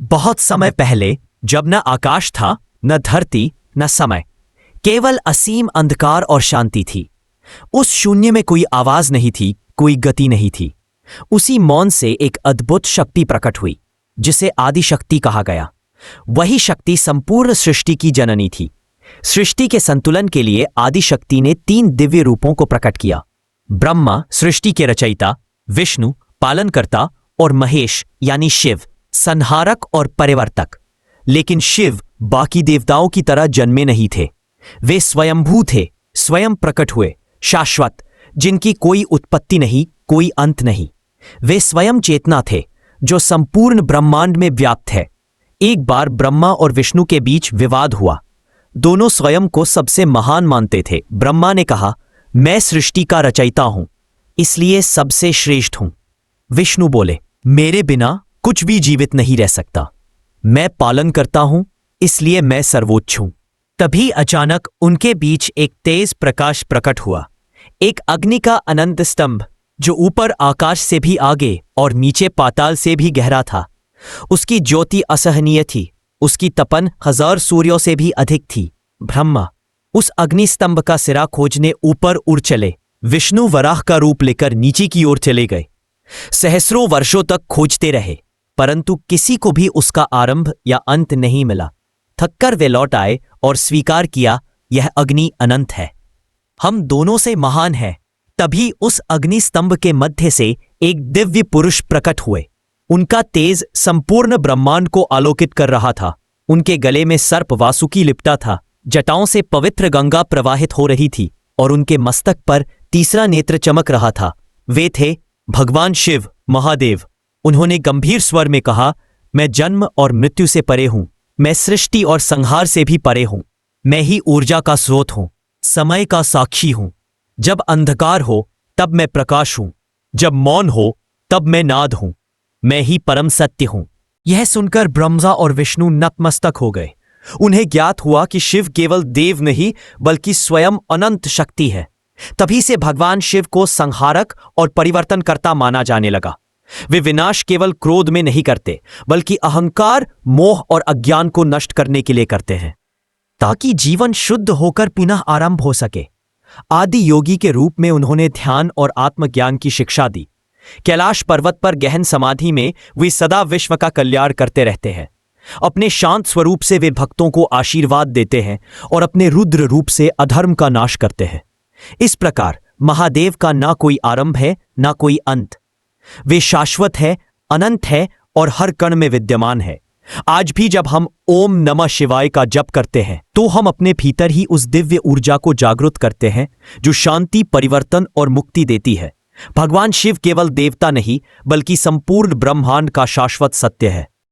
बहुत समय पहले, जब न आकाश था, न धरती, न समय, केवल असीम अंधकार और शांति थी। उस शून्य में कोई आवाज नहीं थी, कोई गति नहीं थी। उसी मौन से एक अद्भुत शक्ति प्रकट हुई, जिसे आदि शक्ति कहा गया। वही शक्ति संपूर्ण सृष्टि की जननी थी। सृष्टि के संतुलन के लिए आदि शक्ति ने 3 दिव्य रूपों को प्रकट किया। ब्रह्मा, सृष्टि के रचयिता, विष्णु, पालनकर्ता, और महेश यानी शिव, संहारक और परिवर्तक। लेकिन शिव बाकी देवताओं की तरह जन्मे नहीं थे। वे स्वयंभू थे, स्वयं प्रकट हुए, शाश्वत, जिनकी कोई उत्पत्ति नहीं, कोई अंत नहीं। वे स्वयं चेतना थे, जो संपूर्ण ब्रह्मांड में व्याप्त है। एक बार ब्रह्मा और विष्णु के बीच विवाद हुआ। दोनों स्वयं को सबसे महान मानते थे। ब्रह्मा ने कहा, मैं सृष्टि का रचयिता हूं, इसलिए सबसे श्रेष्ठ हूं। विष्णु बोले, मेरे बिना कुछ भी जीवित नहीं रह सकता। मैं पालन करता हूं, इसलिए मैं सर्वोच्च हूं। तभी अचानक उनके बीच एक तेज प्रकाश प्रकट हुआ, एक अग्नि का अनंत स्तंभ, जो ऊपर आकाश से भी आगे और नीचे पाताल से भी गहरा था। उसकी ज्योति असहनीय थी, उसकी तपन 1000 सूर्यों से भी अधिक थी। ब्रह्मा उस अग्नि स्तंभ का सिरा खोजने ऊपर उड़ चले। विष्णु वराह का रूप लेकर नीचे की ओर चले गए। सहस्रों वर्षों तक खोजते रहे, परंतु किसी को भी उसका आरंभ या अंत नहीं मिला। थककर वे लौट आए और स्वीकार किया, यह अग्नि अनंत है, हम दोनों से महान है। तभी उस अग्नि स्तंभ के मध्य से एक दिव्य पुरुष प्रकट हुए। उनका तेज संपूर्ण ब्रह्मांड को आलोकित कर रहा था। उनके गले में सर्प वासुकी लिपटा था, जटाओं से पवित्र गंगा प्रवाहित हो रही थी और उनके मस्तक पर तीसरा नेत्र चमक रहा था। वे थे भगवान शिव, महादेव। उन्होंने गंभीर स्वर में कहा, मैं जन्म और मृत्यु से परे हूं, मैं सृष्टि और संहार से भी परे हूं। मैं ही ऊर्जा का स्रोत हूं, समय का साक्षी हूं। जब अंधकार हो तब मैं प्रकाश हूं, जब मौन हो तब मैं नाद हूं। मैं ही परम सत्य हूं। यह सुनकर ब्रह्मा और विष्णु नतमस्तक हो गए। उन्हें ज्ञात हुआ कि शिव केवल देव नहीं, बल्कि स्वयं अनंत शक्ति है। तभी से भगवान शिव को संहारक और परिवर्तनकर्ता माना जाने लगा। वे विनाश केवल क्रोध में नहीं करते, बल्कि अहंकार, मोह और अज्ञान को नष्ट करने के लिए करते हैं, ताकि जीवन शुद्ध होकर पुनः आरंभ हो सके। आदि योगी के रूप में उन्होंने ध्यान और आत्मज्ञान की शिक्षा दी। कैलाश पर्वत पर गहन समाधि में वे सदा विश्व का कल्याण करते रहते हैं। अपने शांत स्वरूप से वे भक्तों को आशीर्वाद देते हैं और अपने रुद्र रूप से अधर्म का नाश करते हैं। इस प्रकार महादेव का ना कोई आरंभ है, ना कोई अंत। वे शाश्वत है, अनंत है और हर कण में विद्यमान है। आज भी जब हम ओम नमः शिवाय का जप करते हैं, तो हम अपने भीतर ही उस दिव्य ऊर्जा को जागृत करते हैं, जो शांति, परिवर्तन और मुक्ति देती है। भगवान शिव केवल देवता नहीं, बल्कि संपूर्ण ब्रह्मांड का शाश्वत सत्य है।